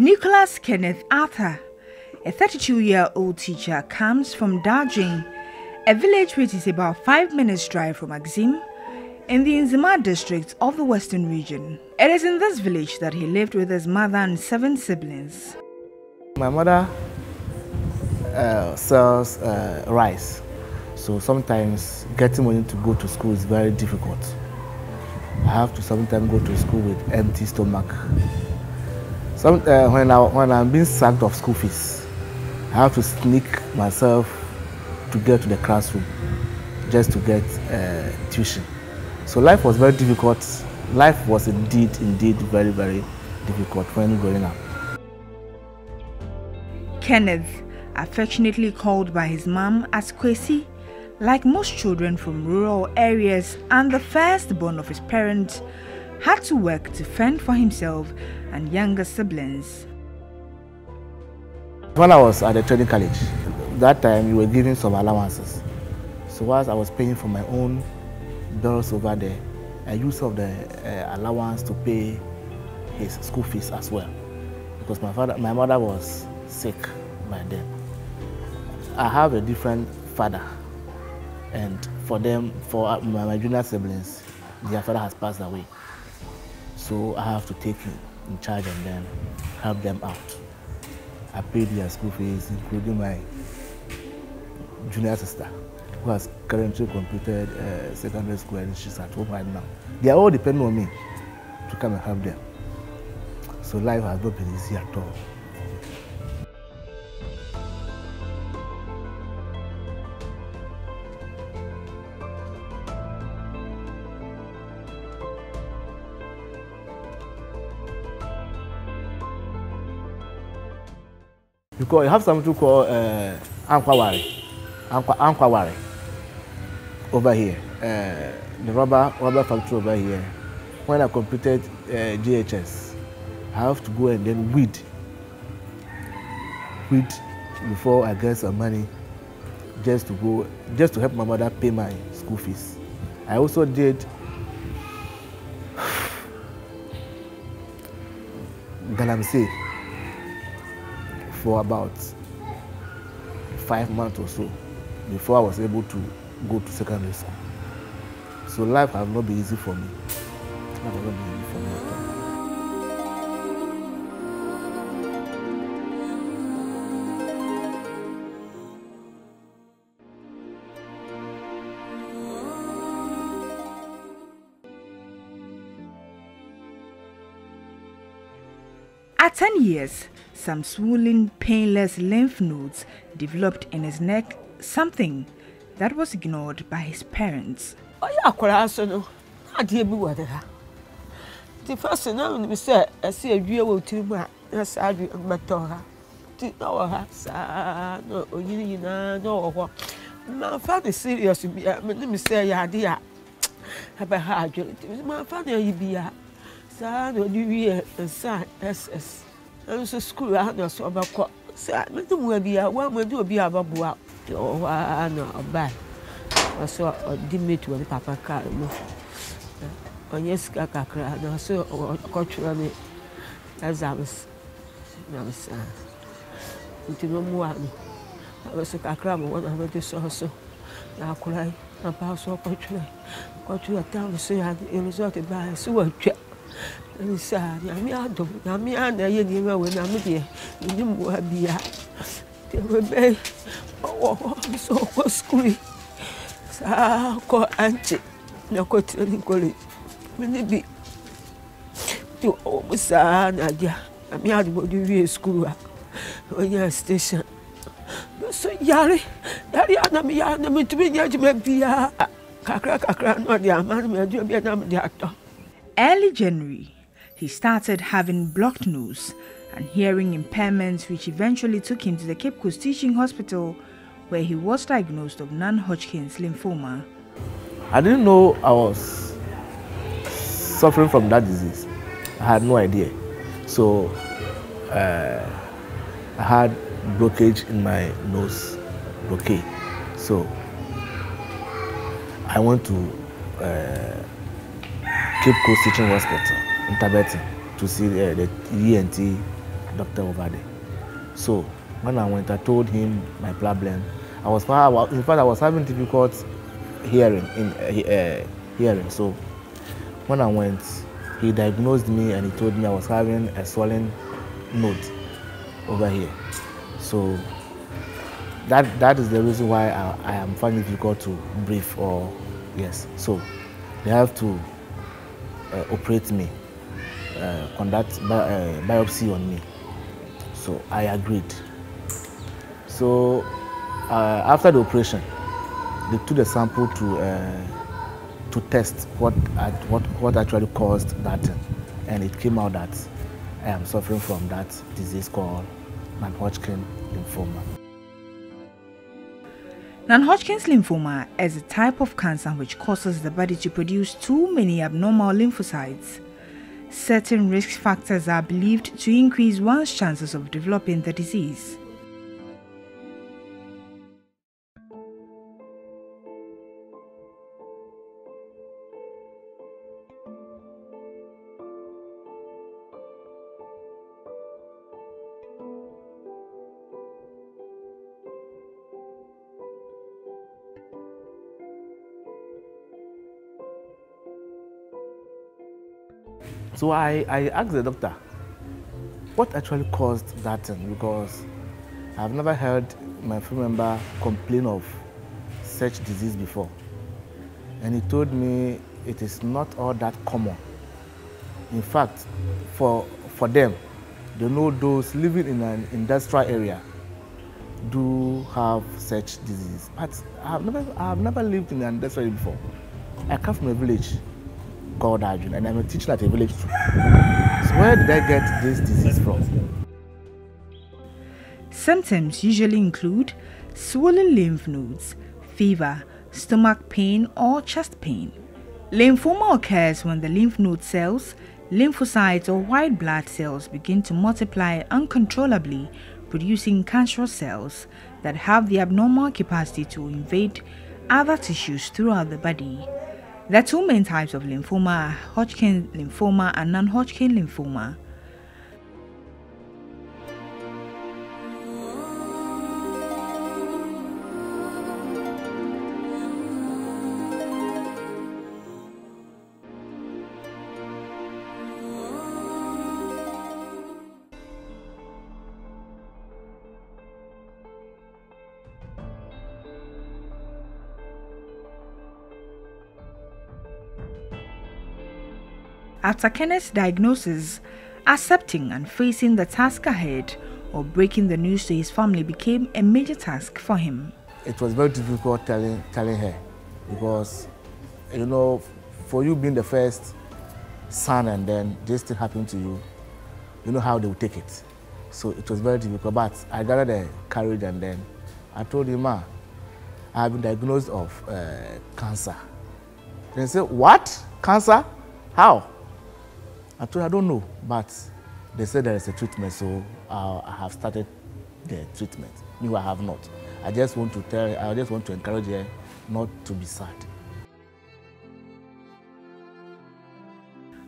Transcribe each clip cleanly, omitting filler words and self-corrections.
Nicholas Kenneth Arthur, a 32-year-old teacher, comes from Darjin, a village which is about 5 minutes drive from Axim, in the Nzima district of the Western region. It is in this village that he lived with his mother and 7 siblings. My mother sells rice, so sometimes getting money to go to school is very difficult. I have to sometimes go to school with empty stomach. When I'm being sacked of school fees, I have to sneak myself to get to the classroom just to get tuition. So life was very difficult. Life was indeed very, very difficult when growing up. Kenneth, affectionately called by his mom as Kwesi, like most children from rural areas and the firstborn of his parents, had to work to fend for himself and younger siblings. When I was at the training college, that time we were giving some allowances. So whilst I was paying for my own bills over there, I used some of the allowance to pay his school fees as well, because my mother was sick by then. I have a different father, and for my junior siblings, their father has passed away. So I have to take in charge and then help them out. I paid their school fees, including my junior sister, who has currently completed secondary school and she's at home right now. They are all depending on me to come and help them. So life has not been easy at all. You have something called Ankwawari over here, the rubber factory over here. When I completed GHS, I have to go and then weed before I get some money just to help my mother pay my school fees. I also did Galamsey for about 5 months or so before I was able to go to secondary school. So life has not been easy for me. Life has not been easy for me at all. At 10 years, some swollen, painless lymph nodes developed in his neck, something that was ignored by his parents. The first thing I said, I see a real will to my side of my daughter. No, my father is serious. Let me say, idea about my father, you be a son, or you a son, SS. I was a school out there, so about what. So I will be a woman to be a babu out. Oh, I know bad. I saw a dimit when Papa car. On yes, Kakra, and I saw a culturally as I was. Into no more. I was a cram when I went to saw so. Now cry, and pass up culturally. Got to a town to say I resorted by a sewer trip. And it's sad. I'm here when I'm here. You didn't be at. They were very so school. So call Auntie. No, go to the college. Maybe to almost Nadia. I'm here to go to school. On your station. So, Yari, I'm to be judgment. Kakra, not the man, you'll be a actor. Early January, he started having blocked nose and hearing impairments, which eventually took him to the Cape Coast Teaching Hospital, where he was diagnosed of non-hodgkin's lymphoma. I didn't know I was suffering from that disease. I had no idea. So I had blockage in my nose, blockade. So I went to Cape Coast Teaching Hospital in Tabeti to see the ENT doctor over there. So when I went, I told him my problem. In fact, I was having difficult hearing. So when I went, he diagnosed me and he told me I was having a swollen node over here. So that is the reason why I am finding it difficult to breathe. Yes. So they have to operate me, conduct biopsy on me. So I agreed. So after the operation, they took the sample to test what actually caused that, and it came out that I am suffering from that disease called non-hodgkin lymphoma. Non-Hodgkin's lymphoma is a type of cancer which causes the body to produce too many abnormal lymphocytes. Certain risk factors are believed to increase one's chances of developing the disease. So I asked the doctor, what actually caused that thing? Because I've never heard my family member complain of such disease before. And he told me it is not all that common. In fact, for them, they know those living in an industrial area do have such disease. But I've never lived in an industrial area before. I come from a village called Arjun, and I'm a teacher at a village too. So where did I get this disease from? Symptoms usually include swollen lymph nodes, fever, stomach pain, or chest pain. Lymphoma occurs when the lymph node cells, lymphocytes, or white blood cells begin to multiply uncontrollably, producing cancerous cells that have the abnormal capacity to invade other tissues throughout the body. There are two main types of lymphoma: Hodgkin lymphoma and non-Hodgkin lymphoma. After Kenneth's diagnosis, accepting and facing the task ahead or breaking the news to his family became a major task for him. It was very difficult telling her, because, you know, for you being the first son and then this thing happened to you, you know how they would take it. So it was very difficult, but I gathered the courage and then I told him, Ma, I have been diagnosed of cancer. Then he said, what? Cancer? How? I told her, I don't know, but they said there is a treatment, so I have started the treatment. No, I have not. I just want to encourage her not to be sad.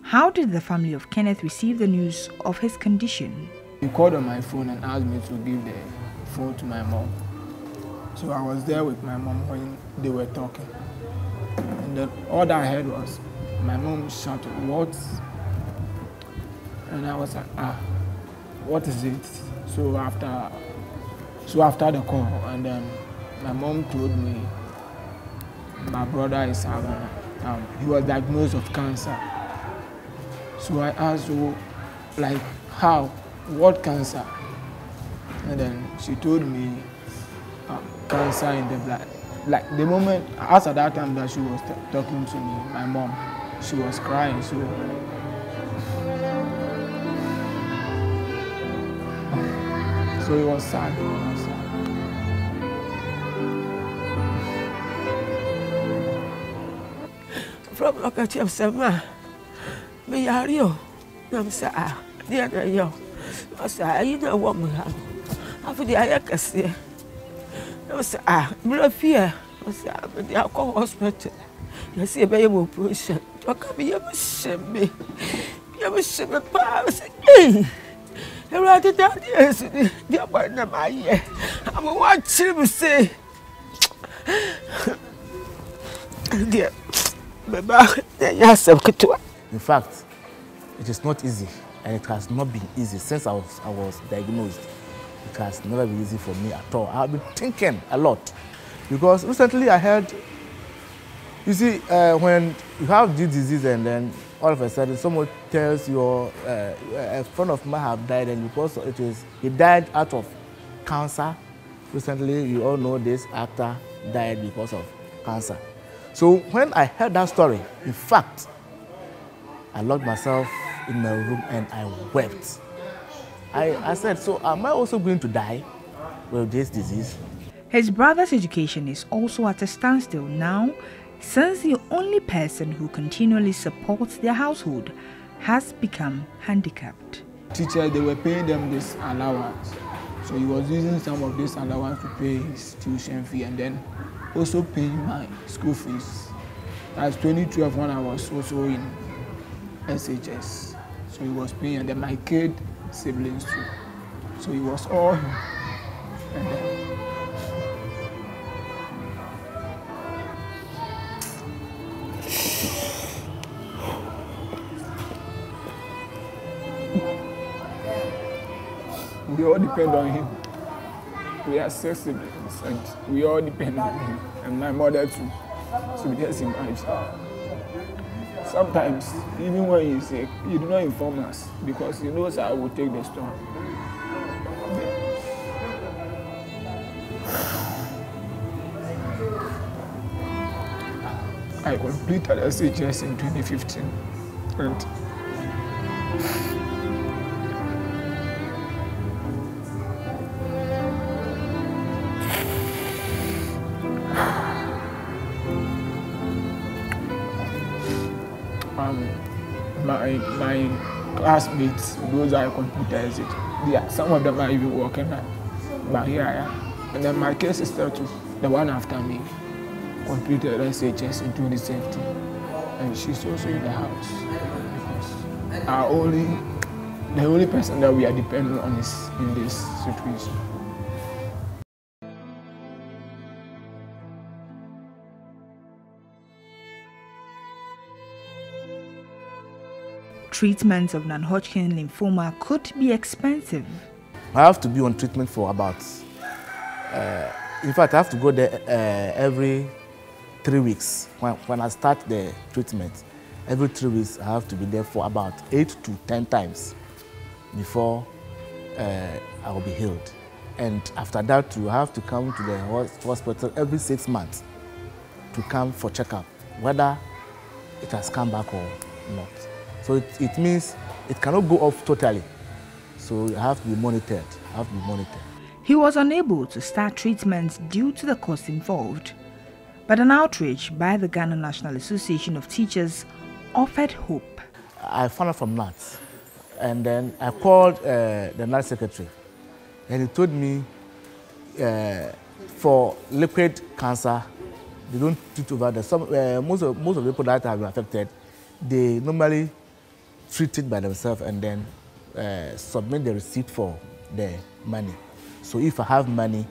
How did the family of Kenneth receive the news of his condition? He called on my phone and asked me to give the phone to my mom. So I was there with my mom when they were talking. And then all that I heard was my mom shouted, "What?" And I was like, what is it? So after the call, and then my mom told me my brother is having, he was diagnosed with cancer. So I asked her, like, how? What cancer? And then she told me cancer in the blood. Like the moment, as at that time that she was talking to me, my mom, she was crying. So it was sad. From look at ma, me are you? I'm sad. Dear, yo, I say, you know what we have. After the ayakasi, I was fear. I said, the alcohol hospital. You see a baby operation. Talk about you, shame me. You shame me, pa. I said, hey. Everybody that yes, the boy na my year. I'm watching him say. Dear, Baba, yes, I'm good to. In fact, it is not easy, and it has not been easy since I was diagnosed. It has never been easy for me at all. I've been thinking a lot because recently I heard, you see, when you have this disease and then all of a sudden someone tells you a friend of mine have died, and because he died out of cancer. Recently, you all know this actor died because of cancer. So when I heard that story, in fact, I locked myself in my room and I wept. I said, so am I also going to die with this disease? His brother's education is also at a standstill now, since the only person who continually supports their household has become handicapped. Teachers, they were paying them this allowance. So he was using some of this allowance to pay his tuition fee and then also paying my school fees. That's 2012 when I was also in SHS. So he was paying, and then my kid siblings too. So he was all him. And then we all depend on him. We are 6 siblings and we all depend on him. And my mother too. So just imagine. Sometimes, even when you're sick, you do not inform us because he knows I will take the storm. I completed SHS in 2015 and my classmates, those I completed it. Yeah, some of them are even working now. But here I am. And then my case sister too, the one after me, completed SHS in 2017. And she's also in the house. Because the only person that we are dependent on is in this situation. Treatment of non-hodgkin lymphoma could be expensive. I have to be on treatment for about, in fact, I have to go there every 3 weeks. When I start the treatment, every 3 weeks I have to be there for about 8 to 10 times before I will be healed. And after that, you have to come to the hospital every 6 months to come for checkup, whether it has come back or not. So it means it cannot go off totally. So you have to be monitored. He was unable to start treatment due to the cost involved. But an outreach by the Ghana National Association of Teachers offered hope. I found out from NATS, and then I called the NATS secretary, and he told me for liquid cancer, they don't treat over there. Most of the people that have been affected, they normally treat it by themselves and then submit the receipt for the money. So if I have money,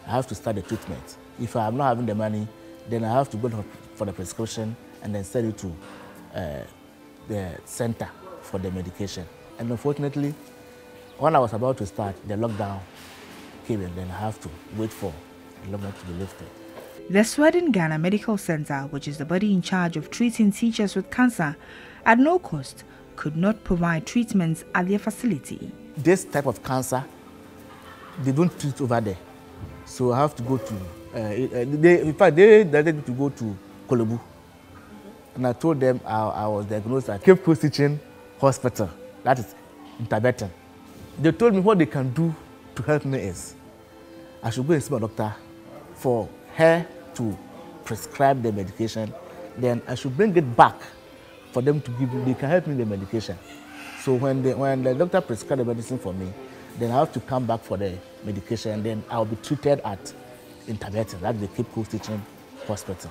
I have to start the treatment. If I am not having the money, then I have to go for the prescription and then send it to the center for the medication. And unfortunately, when I was about to start, the lockdown came, and then I have to wait for the lockdown to be lifted. The Sweden Ghana Medical Center, which is the body in charge of treating teachers with cancer, at no cost, could not provide treatments at their facility. This type of cancer, they don't treat over there. So I have to go to, in fact, they directed me to go to Kolebu. And I told them I was diagnosed at Cape Coast Teaching Hospital, that is in Tibetan. They told me what they can do to help me is I should go and see my doctor for her to prescribe the medication. Then I should bring it back for them to give me, they can help me with the medication. So when the doctor prescribed the medicine for me, then I have to come back for the medication, and then I'll be treated at in Tibetan, that's the Cape Coast Teaching Hospital.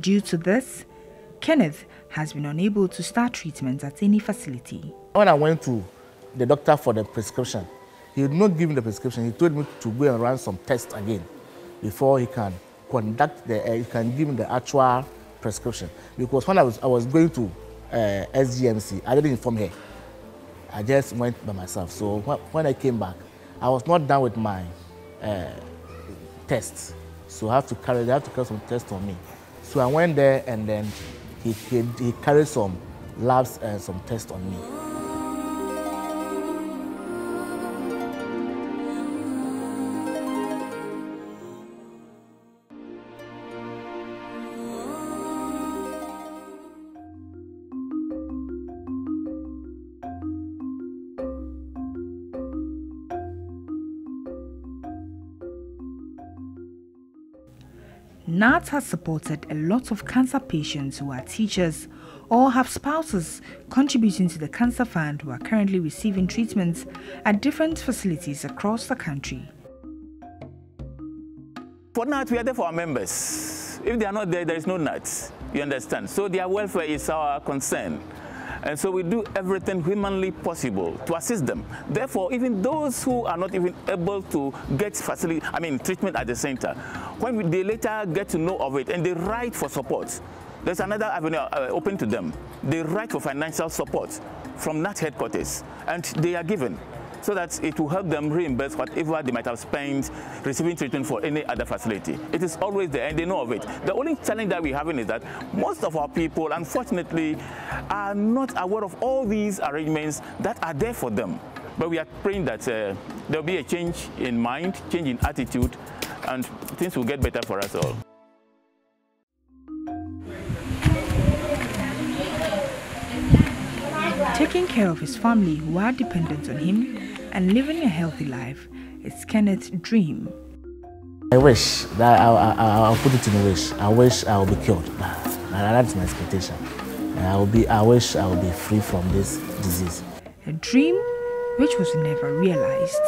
Due to this, Kenneth has been unable to start treatment at any facility. When I went to the doctor for the prescription, he did not give me the prescription. He told me to go and run some tests again before he can conduct he can give me the actual prescription. Because when I was going to SGMC, I didn't inform her. I just went by myself. So when I came back, I was not done with my tests. So they have to carry some tests on me. So I went there, and then he carried some labs and some tests on me. NAT has supported a lot of cancer patients who are teachers or have spouses contributing to the Cancer Fund who are currently receiving treatments at different facilities across the country. For NAT, we are there for our members. If they are not there, there is no NAT. You understand? So their welfare is our concern. And so we do everything humanly possible to assist them. Therefore, even those who are not even able to get treatment at the center, when they later get to know of it and they write for support, there's another avenue open to them. They write for financial support from NAT headquarters, and they are given, so that it will help them reimburse whatever they might have spent receiving treatment for any other facility. It is always there, and they know of it. The only challenge that we're having is that most of our people, unfortunately, are not aware of all these arrangements that are there for them. But we are praying that there'll be a change in mind, change in attitude, and things will get better for us all. Taking care of his family who are dependent on him and living a healthy life is Kenneth's dream. I wish that I'll put it in a wish. I wish I will be cured. That's my expectation. I wish I will be free from this disease. A dream which was never realized.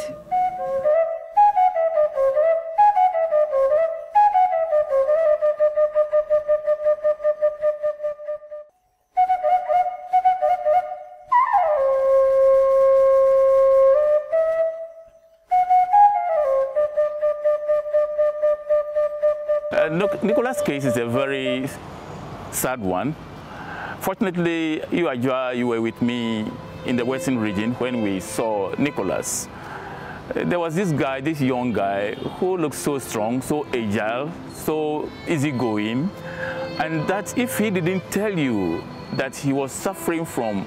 Nicholas' case is a very sad one. Fortunately, you were with me in the Western region when we saw Nicholas. There was this young guy, who looked so strong, so agile, so easygoing, and that if he didn't tell you that he was suffering from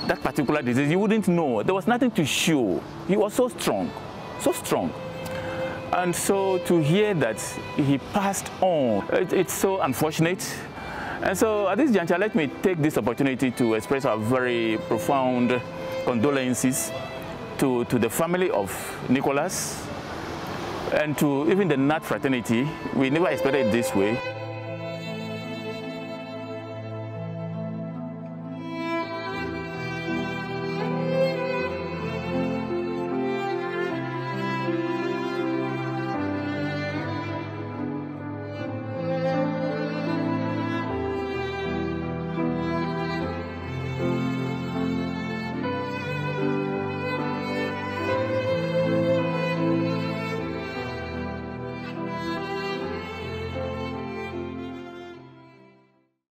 that particular disease, you wouldn't know. There was nothing to show. He was so strong, so strong. And so to hear that he passed on, it's so unfortunate. And so at this juncture, let me take this opportunity to express our very profound condolences to the family of Nicholas and to even the NAT fraternity. We never expected it this way.